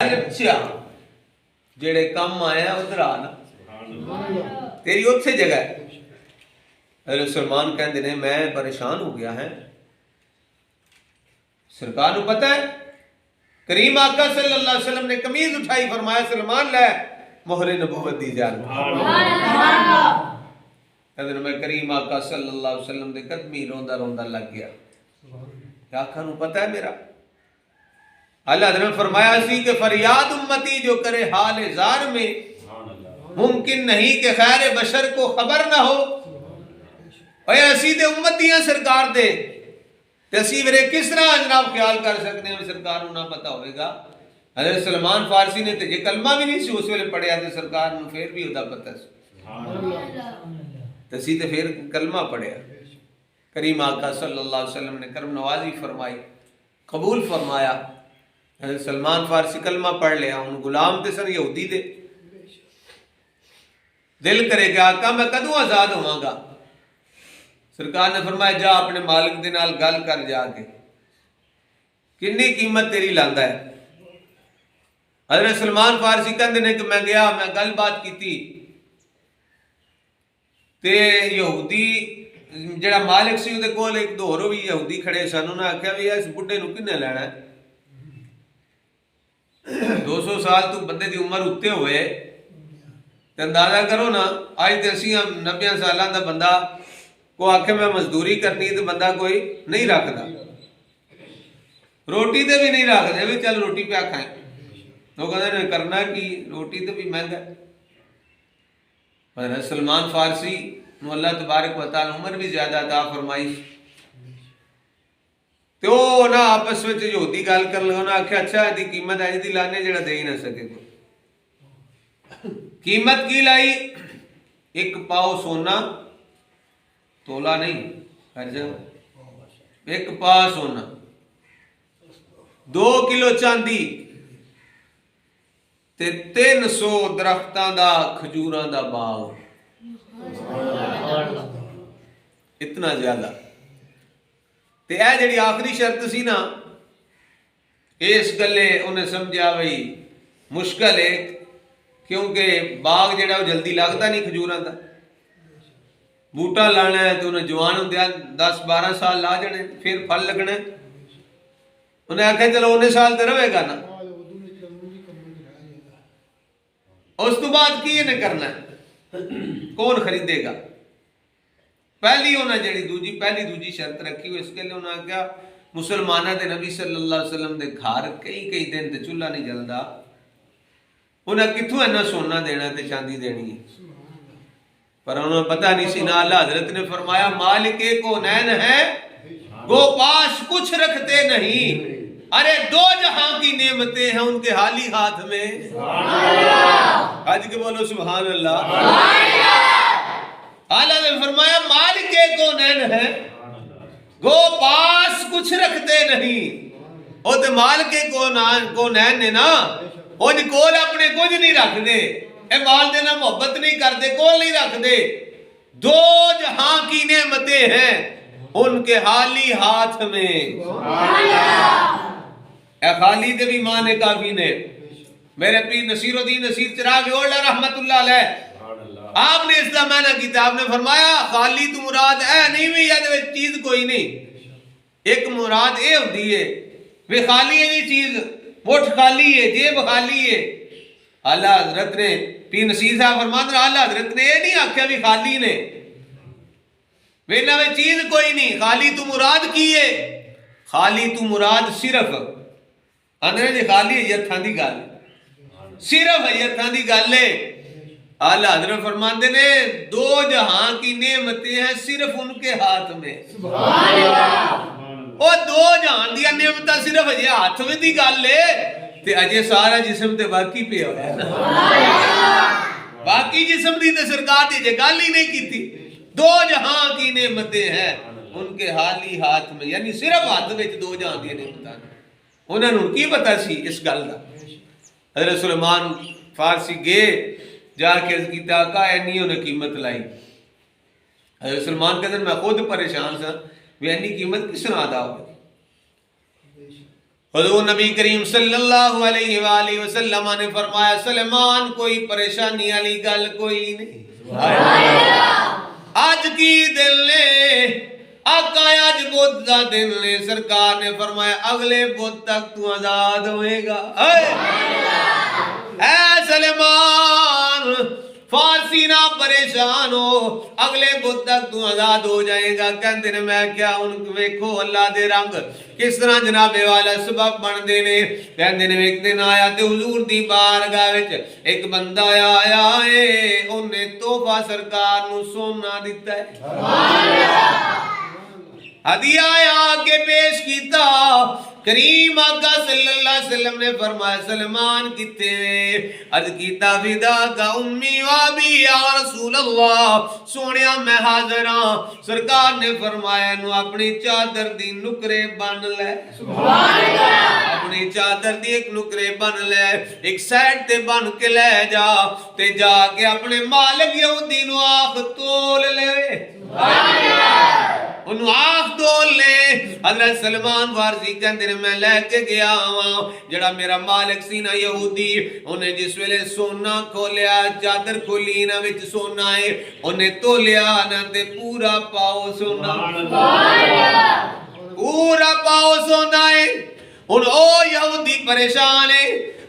अच्छा जेड़े कम आया उधर आना तेरी उत्थे जगह है। अरे सलमान कहते ने मैं परेशान हो गया है। सरकार को पता है करीम आका सल्लल्लाहु अलैहि वसल्लम ने कमीज उठाई, फरमाया सलमान ले मोहरे नबूवत दी जान। कहते मैं करीम आका सल्लल्लाहु अलैहि वसल्लम दे कदमी रोंदा रोंदा लग गया। आका नू पता है मेरा। अल्लाह ने फरमाया सी कि फरियाद उम्मती जो करे हाल जार में, मुमकिन नहीं कि खैर बशर को खबर ना हो। असी तो उम्मतियां सरकार दे ते असी वीरे किस तरह जनाब ख्याल कर सकते हैं सरकार को ना पता होगा। हज़रत सलमान फारसी ने तो ये कलमा भी नहीं सी उस वेले पढ़िया तो सरकार को फिर भी उसका पता सी। असी तो फिर कलमा पढ़िया। करीम आका सल्लल्लाहु अलैहि वसल्लम ने करम नवाजी फरमाई, कबूल फरमाया। सलमान फारसी कलमा पढ़ लिया, उन गुलाम ते सन यहूदी दे। दिल करेगा आका मैं कदों आजाद होवांगा। सरकार ने फरमाया जा अपने मालिक दे नाल गल कर जाके कितनी कीमत तेरी लांदा है। हज़रत सलमान फारसी कहते ने कि मैं गया, मैं गल बात की ते यहूदी जेड़ा मालिक सी उहदे कोल एक दो होर भी यहूदी खड़े सन। उन्हें आख्या भी इस बुढ़े नूं किन्ने लैणा है। 200 साल तू बंदे की उम्र उत्ते हुए तो अंदाजा करो ना। अज तो असी 90 साल का बंदा को आखे मैं मजदूरी करनी तो बंदा कोई नहीं रखता, रोटी तो भी नहीं रखते भी चल रोटी पे खाए। तो कहते करना कि रोटी तो भी महंगा। पर सलमान फारसी अल्लाह तबारक व तआला उम्र भी ज्यादा अता फरमाई तो ना आपस में यहूदी गल कर लगा। उन्हें आख्या अच्छा इसकी कीमत है जी लाने जरा दे ही ना सके। कीमत की लाई, एक पाव सोना, तोला नहीं एक पाव सोना, 2 किलो चांदी ते 300 दरख्तां दा खजूरां दा बाग। इतना ज्यादा। ते यह जिहड़ी आखिरी शर्त सी ना, इस गल्ले उन्हें समझा बई मुश्किल है क्योंकि बाग जिहड़ा जल्दी लगता नहीं। खजूरां दा बूटा लाना है तो उन्हें जवान होंदे 10-12 साल ला जाने, फिर फल लगना। उन्हें आख्या चलो उन्हें साल तो रहेगा ना, उस तो बाद की इन्हें करना है, कौन खरीदेगा। पहली उन्हें जी दूजी शर्त रखी हुई। इसके लिए उन्हें आख्या मुसलमाना के नबी सल्लल्लाहु अलैहि वसल्लम के घर कई दिन ते चूल्हा नहीं जलता, उन्हें कितों इन्ना सोना देना ते चांदी देनी है। पर उन्हें पता नहीं सी ना। अल्लाह हजरत ने फरमाया मालिके को नैन है गो पास कुछ रखते नहीं। अरे 2 जहां की नेमतें हैं उनके हाली हाथ में। आज के बोलो सुभान अल्लाह। अल्लाह ने फरमाया मालिके को नैन है गो पास कुछ रखते नहीं। ओ ते मालिके को नैन ने ना उन कोल अपने कुछ नहीं रखते, माल देना मोहब्बत नहीं करते, कोल नहीं रखते। 2 जहां की नेमतें हैं उनके हाली हाथ में। खाली दे भी माने काफी ने। मेरे पीर नसीरुद्दीन नसीर चिराग ओला रहमतुल्लाह अलैह आपने इसका माना किया। आपने फरमाया खाली तू मुराद है नहीं भी ये चीज कोई नहीं। एक मुराद ये होती है वे खाली है, ये चीज मुठ खाली है, जेब खाली है। आला हजरत ने पीर नसीर साहब फरमाते आला हजरत ने ये नहीं आख्या भी खाली ने वे ना वे चीज कोई नहीं। खाली तू मुराद की है, खाली तू मुराद सिर्फ अंदर जी खाली है यथां दी गल, सिर्फ यथां दी गल है। आला हजरत फरमाते ने 2 जहां की नेमतें हैं सिर्फ उनके हाथ में। सुभान अल्लाह। ओ 2 जहां दी नेमतां सिर्फ अजे हाथ में दी गल है ते अजे सारा जिस्म ते बाकी पे होया है ना। बाकी जिस्म दी ते सरकार दी जे गल ही नहीं कीती। 2 जहां की नेमतें हैं उनके हाली हाथ में, यानी सिर्फ हाथ में 2 जहां दी नेमतां। उन्होंने की पता सी इस गल का। हज़रत सुलेमान फारसी गए जाके किया का इन्नी उन्हें कीमत लाई। हज़रत सलमान कहते मैं खुद परेशान सा भी इन्नी कीमत किस तरह अदा हो। हुजूर नबी करीम सल्लल्लाहु अलैहि वसल्लम ने फरमाया सलमान कोई परेशानी वाली गल कोई नहीं। आज की दिल ने आका आज बुध का दिन ने सरकार ने फरमाया अगले बुध तक तू आजाद होएगा। ऐ सलमान फारसी ना परेशान हो, अगले बुध तक तू आजाद हो जाएगा। कहते ने मैं क्या हूं वेखो अल्लाह दे रंग किस तरह जनाबे वाला सबब बनते ने। कहते ने एक दिन आया ते हुजूर दी बारगाह विच एक बंदा आया है, उन्हें तोहफा सरकार नू सोना दिता है, हदिया आके पेश किया। करीम आका सल्लल्लाहु अलैहि वसल्लम ने फरमाया सलमान किथे वे? अर्ज कीता फिदा का उम्मी वाबी या रसूल अल्लाह, सोनिया मैं हाजिर हां। सरकार ने फरमाया नु अपनी चादर दी नुकरे बन ले, सुभान अल्लाह, अपनी चादर दी एक नुकरे बन ले, एक साइड ते बन के ले जा ते जाके अपने मालिक यहूदी नु आख तोल ले, सुभान अल्लाह, उन्होंने आख तोल ले। हजरत सलमान फारसी कहते ने मैं लैके गया वहां जड़ा मेरा मालिक सी ना यहूदी, उन्हें जिस वेले सोना खोलिया चादर खोली ना विच सोना है, उन्हें तोलिया ना ते पूरा पाओ सोना, पूरा पाओ सोना है। हुन ओ यहूदी परेशान है,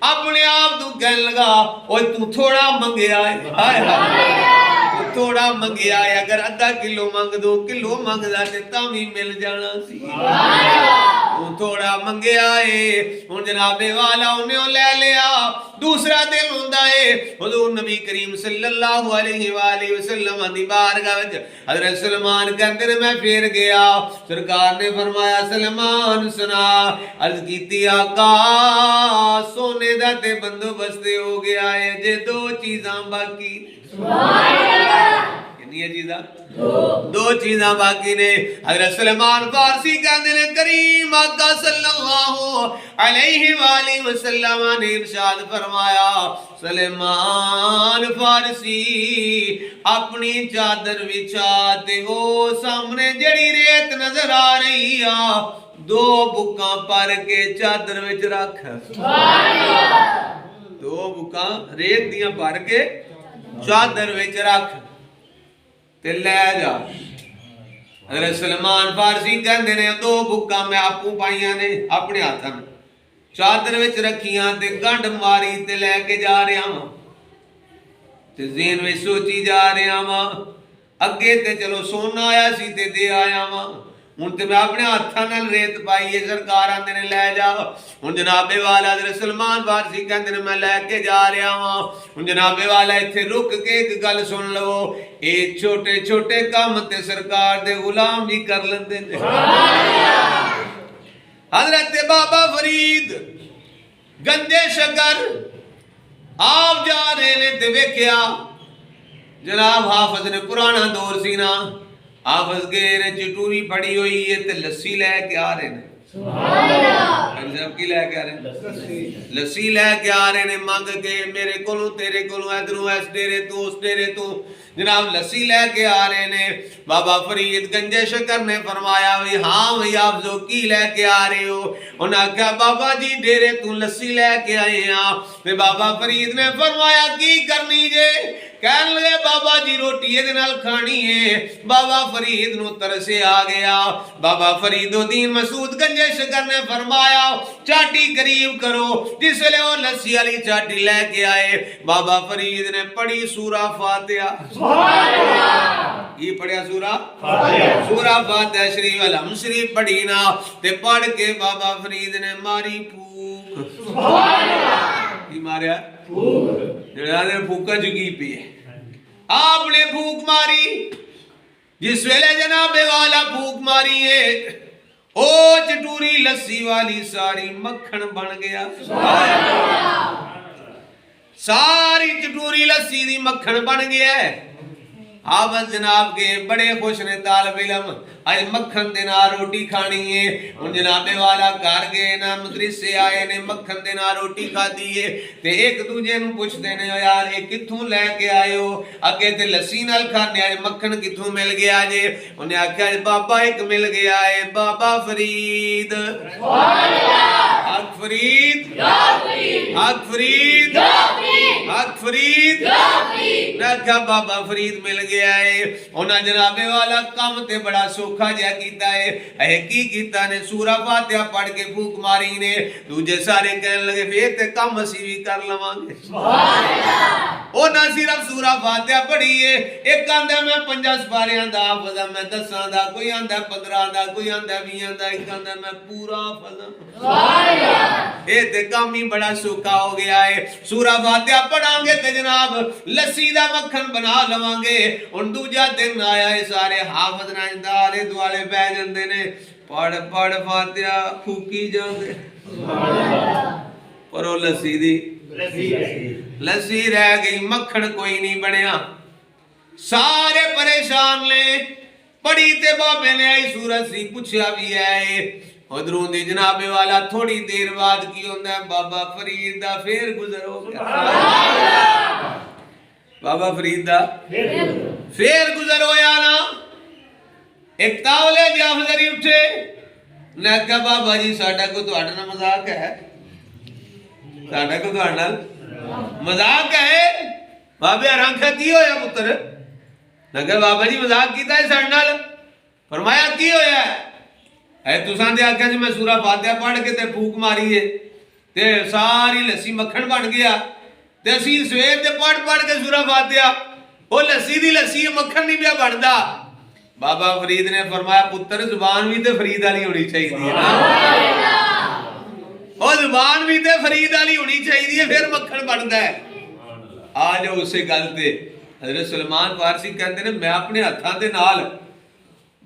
अपने आप तू कहन लगा ओए तू थोड़ा मंगया है, हाय हाय थोड़ा मंगया है, अगर आधा किलो मंग दो किलो मंगदा ते तावी मिल जाना सी, तू थोड़ा मंगया है। हुन जनाबे वाला उन्हें ले लिया। दूसरा दिन हुंदा है हुजूर नबी करीम सल्लल्लाहु अलैहि वसल्लम दी बारगाह विच हजरत सलमान कहंदे ने मैं फिर गया। सरकार ने फरमाया सलमान सुना, अर्ज कीती आका सोने दा ते बंदोबस्त हो गया है, जे दो चीजां बाकी, दो चीज़ां बाकी ने। हज़रत सलमान फारसी कहते ने करीम आका सल्लल्लाहु अलैहि वसल्लम ने इरशाद फरमाया सलमान फारसी अपनी चादर बिछा ते ओ सामने जड़ी रेत नजर आ रही आ दो बुक्कां पर के चादर विच रख, दो बुक्कां रेत दियां भर के चादर विच रख ते ले जा। हज़रत सलमान फारसी कहते ने दो बुक्कां मैं आपू पाइयां ने अपने हाथां चादर विच रखियां ते गंढ मारी ते लैके जा रहा वां ते ज़हन विच सोची जा रहा वां अगे ते चलो सोना आया सी ते दे आया वां, हुण ते मैं अपने हाथां नाल रेत पाई है, सरकार आंदे ने ले जा। हुण जनाबे वाला हज़रत सलमान फारसी कहंदे ने मैं लैके जा रहा वां। हुण जनाबे वाला इत्थे रुक के एक गल सुन लवो, ये छोटे छोटे काम ते सरकार दे गुलाम भी कर लेंदे ने। हजरत बाबा फरीद गंजे शकर आप जा रहे ने ते वेख्या जनाब हाफज ने पुराना दौर सी ना, हाफज गए ने चटूरी फड़ी हुई है ते लस्सी लैके आ रहे ने, की लैके आ रहे लस्सी लैके आ रहे ने मंग के मेरे कोलों तेरे कोलों इधरों इस डेरे तू उस डेरे तू जनाब लस्सी लैके आ रहे ने। बाबा फरीद गंजे शकर ने फरमाया भी हाँ भाई आप जो की लैके आ रहे हो? उन्हें आख्या बाबा जी डेरे तू लस्सी लैके आए हैं। बाबा फरीद ने फरमाया की करनी जे? कहन लगे बाबा जी रोटी ये नाल खानी है। बाबा फरीद नू तरसे आ गया। बाबा फरीदुद्दीन मसूद गंजे शकर ने फरमाया चाटी करीब करो। जिस वेले वो लस्सी वाली चाटी लेके आए बाबा फरीद ने पढ़ी सूरा फातिहा। ये पढ़िया सूरा फातिहा शरीफ अलहम शरीफ पढ़ी ना ते पढ़ के बाबा फरीद ने मारी फूक। मारिया फूका चुकी पी है। आपने फूक मारी। जिस वेले जनाबे वाला फूक मारी है ओ चटूरी लस्सी वाली सारी मक्खन बन गया। सारी चटूरी लस्सी दी मक्खन बन गया है। हाफिज जनाब के बड़े खुश ने तालिब इल्म आज मक्खन दे नाल रोटी खानी है। हुण जनाबे वाला घर गए ना मदरसे आए ने मक्खन दे नाल रोटी खाधी है ते एक दूजे नूं पुछदे ने यार ये कित्थों लैके आए हो? अगे ते लस्सी नाल खाने आज मक्खन कित्थों मिल गया जे? उन्हें आख्या बाबा एक मिल गया है बाबा फरीद हक फरीद हक फरीद हक फरीद ना बाबा फरीद मिल गया है। उन्हें जनाबे वाला काम ते बड़ा सौखा जिहा कीता है की कीता ने सूरा फातिहा पढ़ के फूक मारी ने। दूजे सारे कहने लगे फिर ते काम असी भी कर लवांगे। ओ ना सिर्फ सूरा फातिहा पढ़ी है, एक आंदा मैं 5 सपारियां दा हाफिज हां, मैं 10 दा, कोई आंदा 15 दा, कोई आंदा 20 दा, एक आंदा मैं पूरा हाफिज हां। ये ते काम ही बड़ा सौखा हो गया है। सूरा फातिहा पढ़ांगे ते जनाब लस्सी दा मक्खन बना लवांगे। हुण दूजा दिन आया है सारे हाफिज नाल आले दुआले बह जांदे ने पढ़ पढ़ फातिहा फूकी जांदे पर ओ लस्सी दी लस्सी रह गई, मक्खन कोई नहीं बनया। सारे परेशान ने पढ़ी ते बाबे ने आई सूरत सी पूछया भी है। उधरों दी जनाबे वाला थोड़ी देर बाद की होंदा है बाबा फरीद दा फिर गुजर हो गया। बाबा फरीद दा फिर गुजर होया ना। एक तावले दी अफसरी उठे ने कहा बाबा जी साडा कोई तुहाडे नाल मजाक है? साडा कोई तुहाडे नाल मजाक है? बाबे आखिया की होया पुत्र? ने कहा बाबा जी मजाक कीता है साडे नाल। फरमाया की होया है? तुसां ते आख्या जी मैं सूरा फातिहा पढ़ के ते फूक मारी है ते सारी लस्सी मक्खन बन गया ते असीं सवेर ते पढ़ पढ़ के सूरा फातिहा ओ लस्सी दी लस्सी मक्खन नहीं पिया बनदा। बाबा फरीद ने फरमाया पुत्र जुबान भी ते फरीद वाली होनी चाहिए ना, ओ जुबान भी ते फरीद वाली होनी चाहिए फिर मक्खन बनता है। आ जाओ उसे गल ते हजरत सलमान फारसी कहते ने मैं अपने हत्थां दे नाल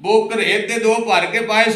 बोकर दे 2 भर के पाए